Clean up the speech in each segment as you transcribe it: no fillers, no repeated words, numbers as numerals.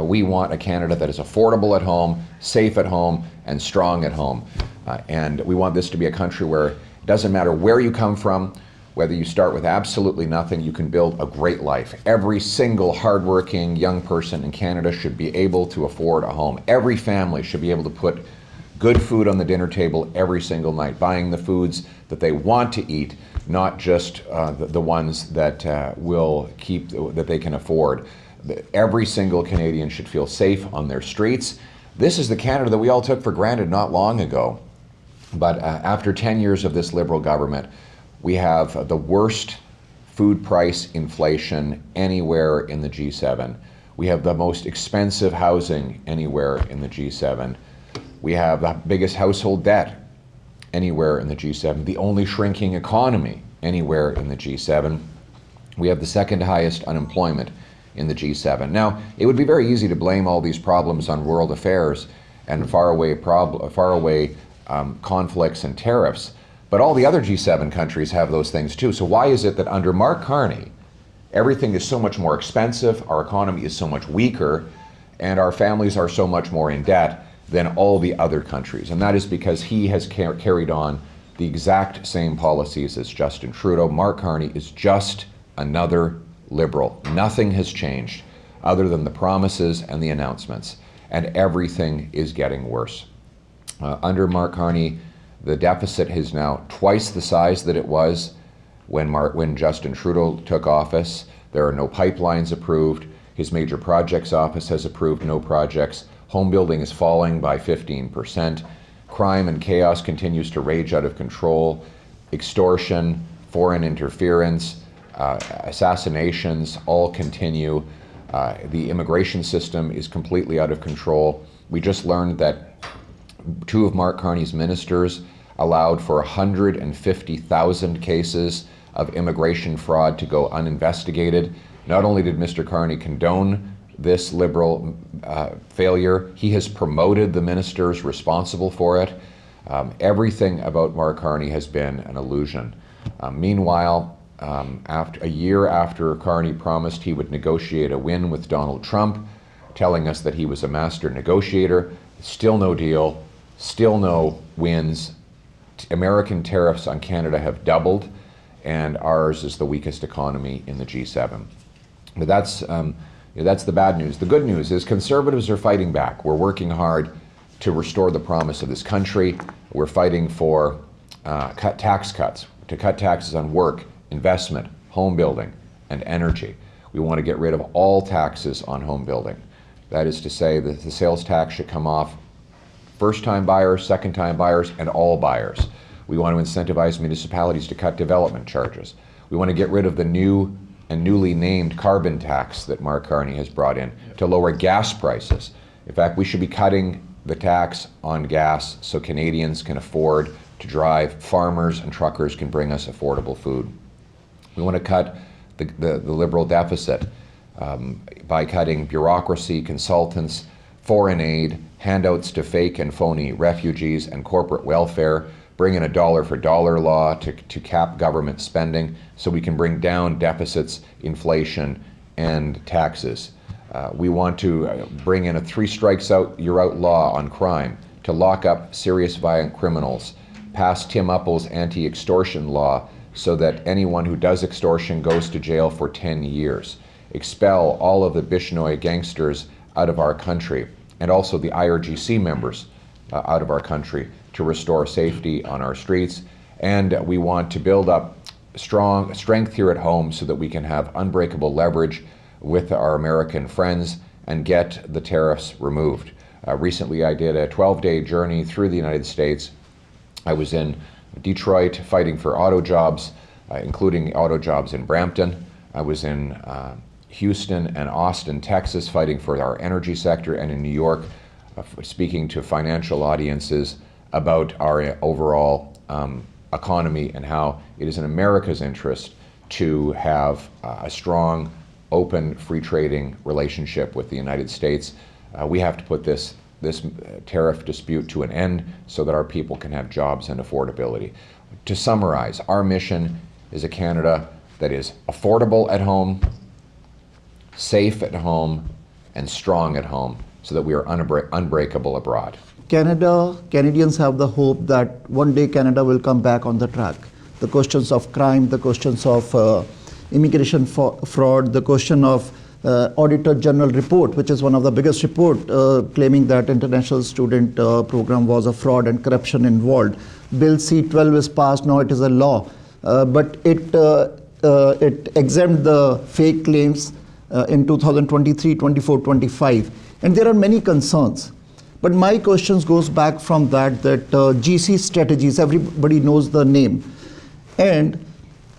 We want a Canada that is affordable at home, safe at home, and strong at home. And we want this to be a country where it doesn't matter where you come from, whether you start with absolutely nothing, you can build a great life. Every single hardworking young person in Canada should be able to afford a home. Every family should be able to put good food on the dinner table every single night, buying the foods that they want to eat, not just the ones that that they can afford. Every single Canadian should feel safe on their streets. This is the Canada that we all took for granted not long ago. But after 10 years of this Liberal government, we have the worst food price inflation anywhere in the G7. We have the most expensive housing anywhere in the G7. We have the biggest household debt anywhere in the G7, the only shrinking economy anywhere in the G7. We have the second highest unemployment in the G7. Now, it would be very easy to blame all these problems on world affairs and faraway conflicts and tariffs, but all the other G7 countries have those things too. So why is it that under Mark Carney, everything is so much more expensive, our economy is so much weaker, and our families are so much more in debt than all the other countries? And that is because he has carried on the exact same policies as Justin Trudeau. Mark Carney is just another Liberal. Nothing has changed other than the promises and the announcements, and everything is getting worse. Under Mark Carney, the deficit is now twice the size that it was when Justin Trudeau took office. There are no pipelines approved. His major projects office has approved no projects. Home building is falling by 15%. Crime and chaos continues to rage out of control. Extortion, foreign interference, assassinations all continue. The immigration system is completely out of control. We just learned that 2 of Mark Carney's ministers allowed for 150,000 cases of immigration fraud to go uninvestigated. Not only did Mr. Carney condone this Liberal failure, he has promoted the ministers responsible for it. Everything about Mark Carney has been an illusion. Meanwhile, a year after Carney promised he would negotiate a win with Donald Trump, telling us that he was a master negotiator, still no deal, still no wins. American tariffs on Canada have doubled, and ours is the weakest economy in the G7. But that's the bad news. The good news is Conservatives are fighting back. We're working hard to restore the promise of this country. We're fighting for tax cuts, to cut taxes on work, investment, home building, and energy. We want to get rid of all taxes on home building. That is to say that the sales tax should come off first-time buyers, second-time buyers, and all buyers. We want to incentivize municipalities to cut development charges. We want to get rid of the new and newly named carbon tax that Mark Carney has brought in to lower gas prices. In fact, we should be cutting the tax on gas so Canadians can afford to drive, farmers and truckers can bring us affordable food. We want to cut the Liberal deficit by cutting bureaucracy, consultants, foreign aid, handouts to fake and phony refugees, and corporate welfare, bring in a dollar-for-dollar law to cap government spending so we can bring down deficits, inflation, and taxes. We want to bring in a 3 strikes out, you're out law on crime, to lock up serious violent criminals, pass Tim Uppal's anti-extortion law so that anyone who does extortion goes to jail for 10 years, expel all of the Bishnoi gangsters out of our country, and also the IRGC members out of our country, to restore safety on our streets. And we want to build up strength here at home so that we can have unbreakable leverage with our American friends and get the tariffs removed. Recently, I did a 12-day journey through the United States. I was in Detroit fighting for auto jobs, including auto jobs in Brampton. I was in Houston and Austin, Texas, fighting for our energy sector, and in New York, speaking to financial audiences about our overall economy and how it is in America's interest to have a strong, open, free trading relationship with the United States. We have to put this tariff dispute to an end so that our people can have jobs and affordability. To summarize, our mission is a Canada that is affordable at home, safe at home, and strong at home so that we are unbreakable abroad. Canadians have the hope that one day Canada will come back on the track. The questions of crime, the questions of immigration fraud, the question of Auditor General report, which is one of the biggest report claiming that international student program was a fraud and corruption involved. Bill C-12 is passed, now it is a law, but it exempt the fake claims in 2023, 24, 25. And there are many concerns. But my questions goes back from that GC strategies, everybody knows the name. And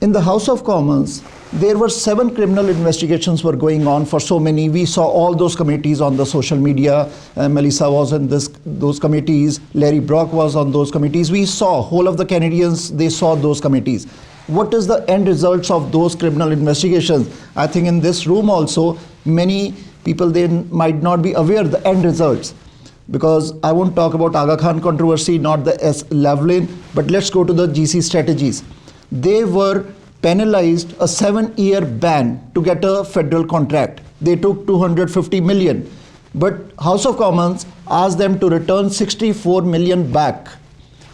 in the House of Commons, there were 7 criminal investigations were going on for so many. We saw all those committees on the social media. Melissa was in those committees. Larry Brock was on those committees. We saw, whole of the Canadians, they saw those committees. What is the end results of those criminal investigations? I think in this room also, many people, they might not be aware of the end results. Because I won't talk about Aga Khan controversy, not the S. Lavalin, but let's go to the GC strategies. They were penalized a 7-year ban to get a federal contract. They took 250 million. But House of Commons asked them to return 64 million back.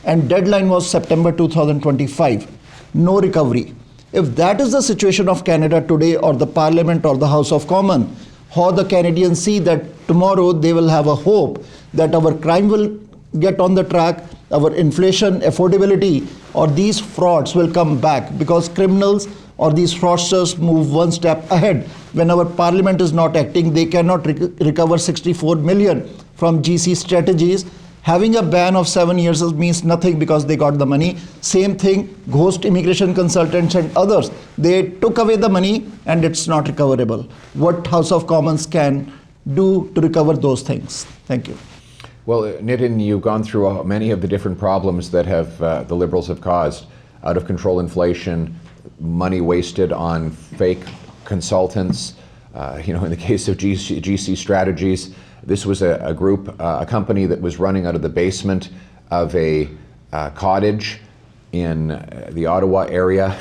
And deadline was September 2025. No recovery. If that is the situation of Canada today, or the Parliament or the House of Commons, how the Canadians see that tomorrow they will have a hope that our crime will get on the track, our inflation, affordability, or these frauds will come back, because criminals or these fraudsters move one step ahead. When our Parliament is not acting, they cannot recover 64 million from GC strategies. Having a ban of 7 years means nothing because they got the money. Same thing, ghost immigration consultants and others. They took away the money and it's not recoverable. What House of Commons can do to recover those things? Thank you. Well, Nitin, you've gone through many of the different problems that have the Liberals have caused. Out of control inflation, money wasted on fake consultants. In the case of GC strategies, this was a group, a company that was running out of the basement of a cottage in the Ottawa area.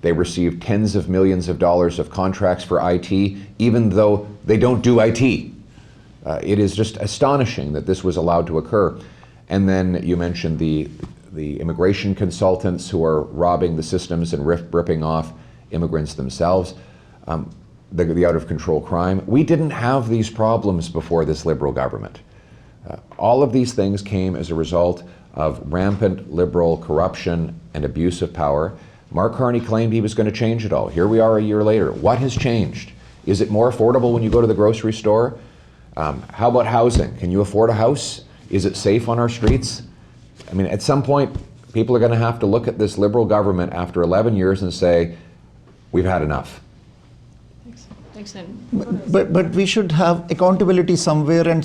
They received tens of millions of dollars of contracts for IT, even though they don't do IT. It is just astonishing that this was allowed to occur. And then you mentioned the immigration consultants who are robbing the systems and ripping off immigrants themselves. The out-of-control crime. We didn't have these problems before this Liberal government. All of these things came as a result of rampant Liberal corruption and abuse of power. Mark Carney claimed he was going to change it all. Here we are a year later. What has changed? Is it more affordable when you go to the grocery store? How about housing? Can you afford a house? Is it safe on our streets? I mean, at some point, people are going to have to look at this Liberal government after 11 years and say, we've had enough. But we should have accountability somewhere, and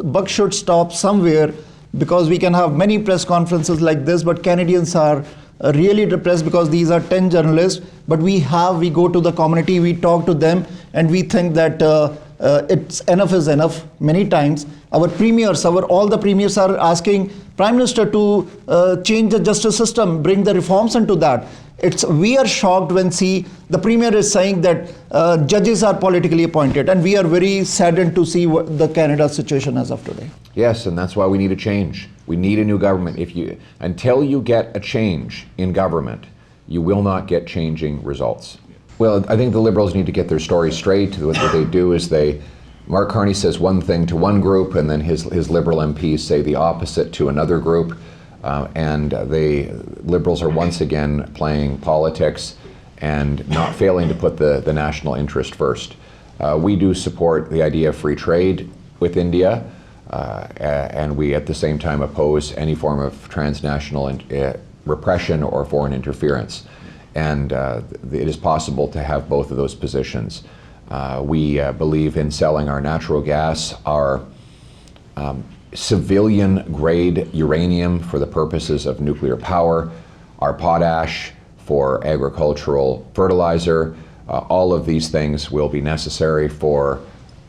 buck should stop somewhere, because we can have many press conferences like this, but Canadians are really depressed because these are 10 journalists, but we go to the community, we talk to them, and we think that it's enough is enough. Many times our premiers, all the premiers are asking Prime Minister to change the justice system, bring the reforms into that. We are shocked when the Premier is saying that judges are politically appointed, and we are very saddened to see what the Canada situation as of today. Yes, and that's why we need a change. We need a new government. Until you get a change in government, you will not get changing results. Well, I think the Liberals need to get their story straight. What they do is Mark Carney says one thing to one group, and then his Liberal MPs say the opposite to another group. And Liberals are once again playing politics and not failing to put the national interest first. We do support the idea of free trade with India, and we at the same time oppose any form of transnational repression or foreign interference. And it is possible to have both of those positions. We believe in selling our natural gas, our civilian-grade uranium for the purposes of nuclear power, our potash for agricultural fertilizer. All of these things will be necessary for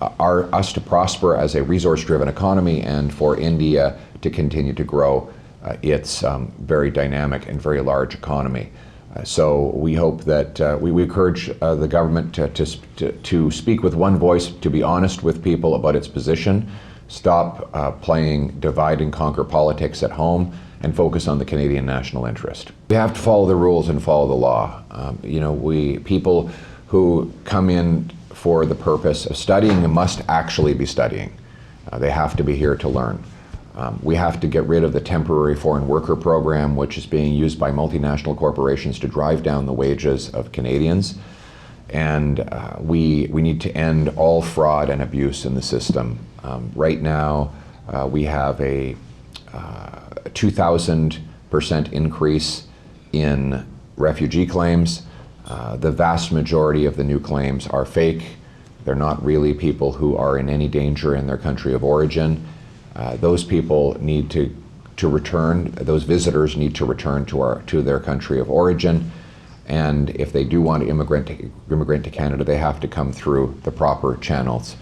us to prosper as a resource-driven economy, and for India to continue to grow its very dynamic and very large economy. So we hope that we encourage the government to speak with one voice, to be honest with people about its position, stop playing divide and conquer politics at home, and focus on the Canadian national interest. We have to follow the rules and follow the law. People who come in for the purpose of studying must actually be studying. They have to be here to learn. We have to get rid of the temporary foreign worker program, which is being used by multinational corporations to drive down the wages of Canadians. And we need to end all fraud and abuse in the system. Right now, we have a 2,000% increase in refugee claims. The vast majority of the new claims are fake. They're not really people who are in any danger in their country of origin. Those people need to return, those visitors need to return to their country of origin. And if they do want to immigrant to Canada, they have to come through the proper channels,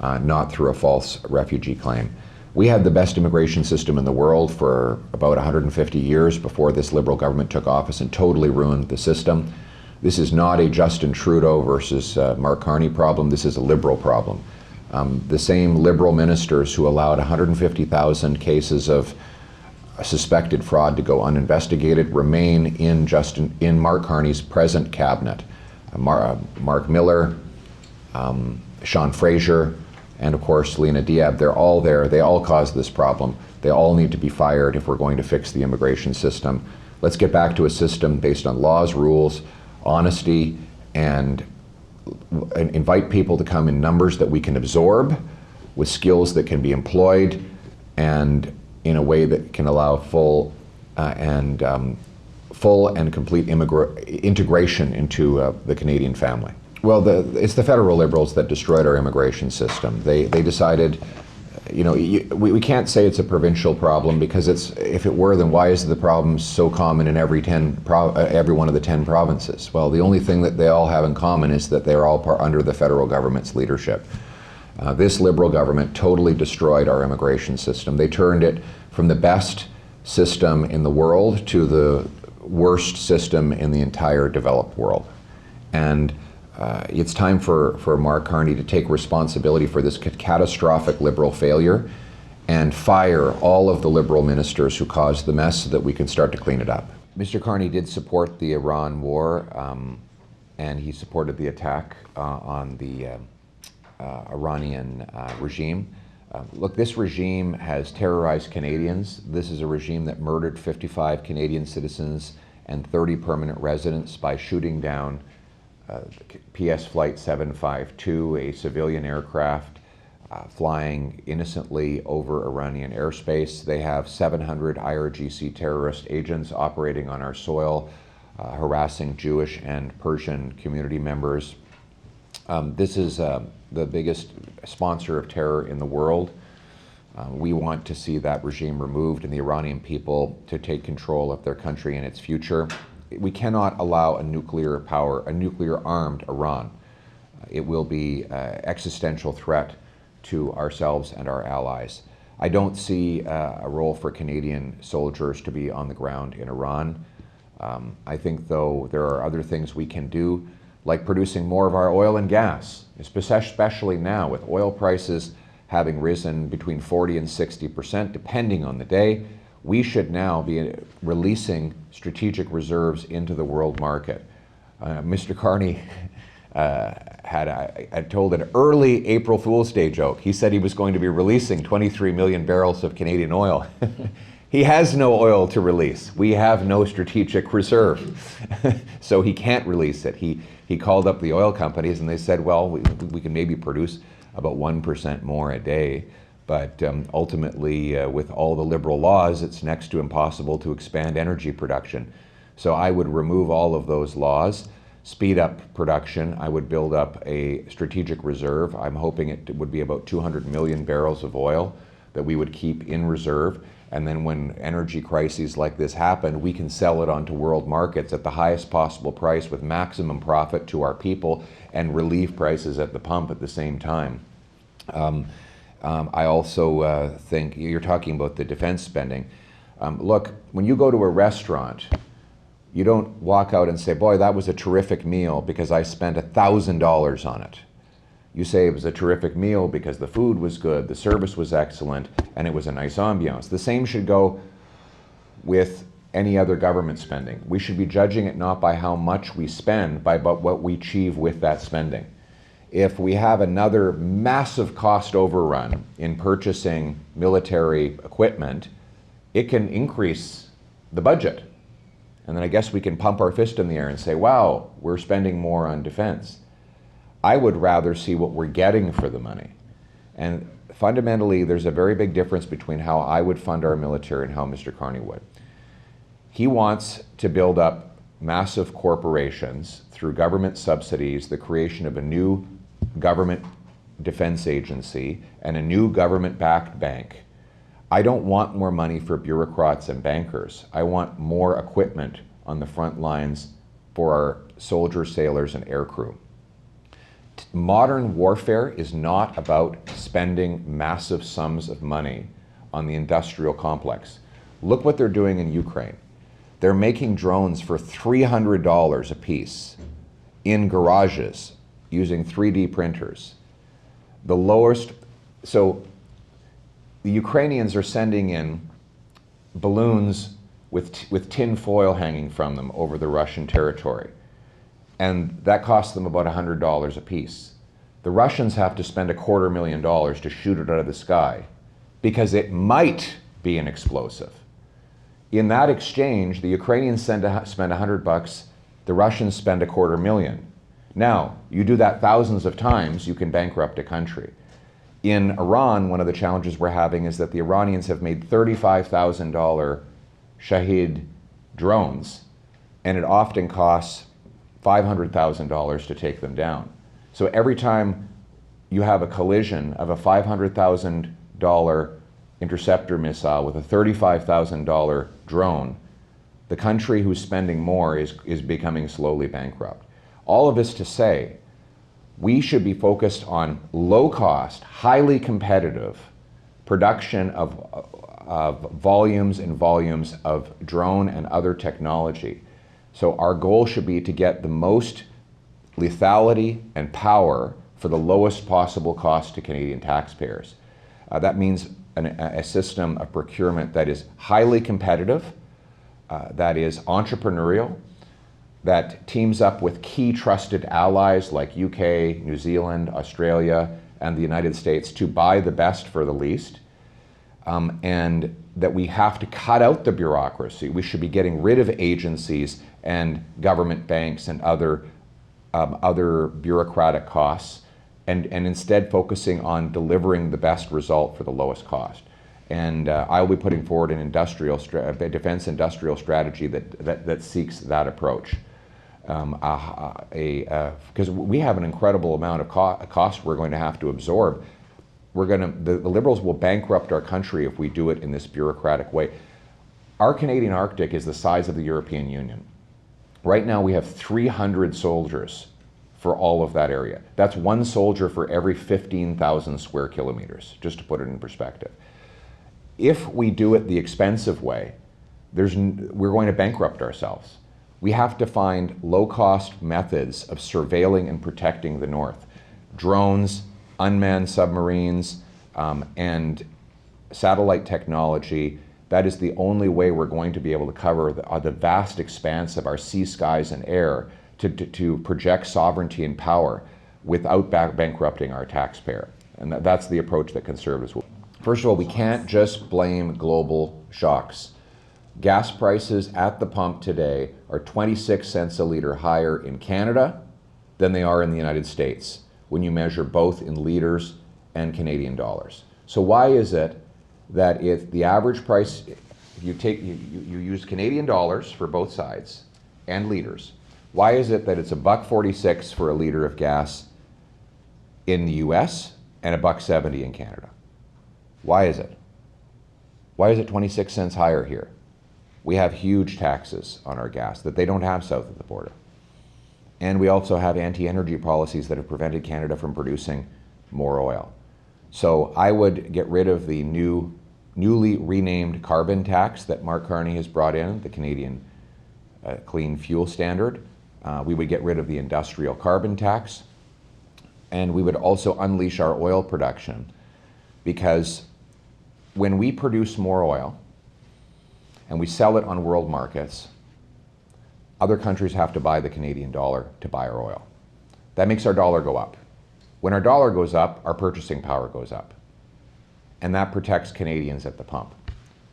not through a false refugee claim. We had the best immigration system in the world for about 150 years before this Liberal government took office and totally ruined the system. This is not a Justin Trudeau versus Mark Carney problem. This is a Liberal problem. The same Liberal ministers who allowed 150,000 cases of suspected fraud to go uninvestigated remain in Mark Carney's present cabinet. Mark Miller, Sean Fraser, and of course Lena Diab, they're all there. They all caused this problem. They all need to be fired if we're going to fix the immigration system. Let's get back to a system based on laws, rules, honesty, and invite people to come in numbers that we can absorb with skills that can be employed and in a way that can allow full and complete integration into the Canadian family. Well, it's the federal Liberals that destroyed our immigration system. They decided, we can't say it's a provincial problem because if it were, then why is the problem so common in every one of the 10 provinces? Well, the only thing that they all have in common is that they're all under the federal government's leadership. This Liberal government totally destroyed our immigration system. They turned it from the best system in the world to the worst system in the entire developed world. And it's time for Mark Carney to take responsibility for this catastrophic Liberal failure and fire all of the Liberal ministers who caused the mess so that we can start to clean it up. Mr. Carney did support the Iran war, and he supported the attack on the Iranian regime. Look, this regime has terrorized Canadians. This is a regime that murdered 55 Canadian citizens and 30 permanent residents by shooting down PS Flight 752, a civilian aircraft flying innocently over Iranian airspace. They have 700 IRGC terrorist agents operating on our soil, harassing Jewish and Persian community members. This is the biggest sponsor of terror in the world. We want to see that regime removed and the Iranian people to take control of their country and its future. We cannot allow a nuclear-armed Iran. It will be an existential threat to ourselves and our allies. I don't see a role for Canadian soldiers to be on the ground in Iran. I think, though, there are other things we can do, like producing more of our oil and gas, especially now with oil prices having risen between 40 and 60%, depending on the day. We should now be releasing strategic reserves into the world market. Mr. Carney had told an early April Fool's Day joke. He said he was going to be releasing 23 million barrels of Canadian oil. He has no oil to release. We have no strategic reserve. So he can't release it. He called up the oil companies and they said, well, we can maybe produce about 1% more a day. But ultimately, with all the Liberal laws, it's next to impossible to expand energy production. So I would remove all of those laws, speed up production. I would build up a strategic reserve. I'm hoping it would be about 200 million barrels of oil that we would keep in reserve. And then when energy crises like this happen, we can sell it onto world markets at the highest possible price with maximum profit to our people and relieve prices at the pump at the same time. I also think, you're talking about the defense spending. Look, when you go to a restaurant, You don't walk out and say, boy, that was a terrific meal because I spent $1,000 on it. You say it was a terrific meal because the food was good, the service was excellent, and it was a nice ambiance. The same should go with any other government spending. We should be judging it not by how much we spend, but what we achieve with that spending. If we have another massive cost overrun in purchasing military equipment, it can increase the budget. And then I guess we can pump our fist in the air and say, wow, we're spending more on defense. I would rather see what we're getting for the money. And fundamentally, there's a very big difference between how I would fund our military and how Mr. Carney would. He wants to build up massive corporations through government subsidies, the creation of a new government defense agency and a new government-backed bank. I don't want more money for bureaucrats and bankers. I want more equipment on the front lines for our soldiers, sailors, and aircrew. Modern warfare is not about spending massive sums of money on the industrial complex. Look what they're doing in Ukraine. They're making drones for $300 a piece in garages using 3D printers. So the Ukrainians are sending in balloons with tin foil hanging from them over the Russian territory. And that costs them about $100 a piece. The Russians have to spend $250,000 to shoot it out of the sky because it might be an explosive. In that exchange, the Ukrainians spend $100, the Russians spend $250,000. Now, you do that thousands of times, you can bankrupt a country. In Iran, one of the challenges we're having is that the Iranians have made $35,000 Shahed drones, and it often costs $500,000 to take them down. So every time you have a collision of a $500,000 interceptor missile with a $35,000 drone, the country who's spending more is becoming slowly bankrupt. All of this to say, we should be focused on low-cost, highly competitive production of volumes and volumes of drone and other technology. So our goal should be to get the most lethality and power for the lowest possible cost to Canadian taxpayers. That means a system of procurement that is highly competitive, that is entrepreneurial, that teams up with key trusted allies like UK, New Zealand, Australia, and the United States to buy the best for the least, and that we have to cut out the bureaucracy. We should be getting rid of agencies and government banks and other bureaucratic costs, and instead focusing on delivering the best result for the lowest cost. And I'll be putting forward an defense industrial strategy that seeks that approach. Because we have an incredible amount of cost we're going to have to absorb. The Liberals will bankrupt our country if we do it in this bureaucratic way. Our Canadian Arctic is the size of the European Union. Right now we have 300 soldiers for all of that area. That's one soldier for every 15,000 square kilometers, just to put it in perspective. If we do it the expensive way, we're going to bankrupt ourselves. We have to find low-cost methods of surveilling and protecting the North. Drones, unmanned submarines, and satellite technology. That is the only way we're going to be able to cover the vast expanse of our sea, skies, and air to project sovereignty and power without bankrupting our taxpayer. And that's the approach that Conservatives will. First of all, we can't just blame global shocks. Gas prices at the pump today are 26 cents a liter higher in Canada than they are in the United States when you measure both in liters and Canadian dollars. So why is it that if the average price, if you use Canadian dollars for both sides and liters, why is it that it's $1.46 for a liter of gas in the US and $1.70 in Canada? Why is it? Why is it 26 cents higher here? We have huge taxes on our gas that they don't have south of the border. And we also have anti-energy policies that have prevented Canada from producing more oil. So I would get rid of the newly renamed carbon tax that Mark Carney has brought in, the Canadian a clean fuel standard. We would get rid of the industrial carbon tax. And we would also unleash our oil production, because when we produce more oil and we sell it on world markets, other countries have to buy the Canadian dollar to buy our oil. That makes our dollar go up. When our dollar goes up, our purchasing power goes up. And that protects Canadians at the pump.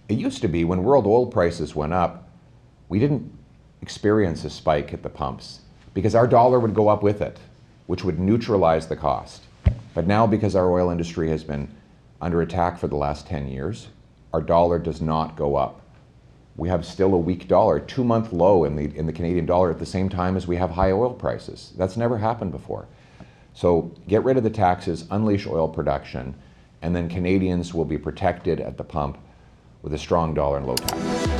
It used to be when world oil prices went up, we didn't experience a spike at the pumps because our dollar would go up with it, which would neutralize the cost. But now, because our oil industry has been under attack for the last 10 years, our dollar does not go up. We have still a weak dollar, 2-month low in the Canadian dollar at the same time as we have high oil prices. That's never happened before. So get rid of the taxes, unleash oil production, and then Canadians will be protected at the pump with a strong dollar and low taxes.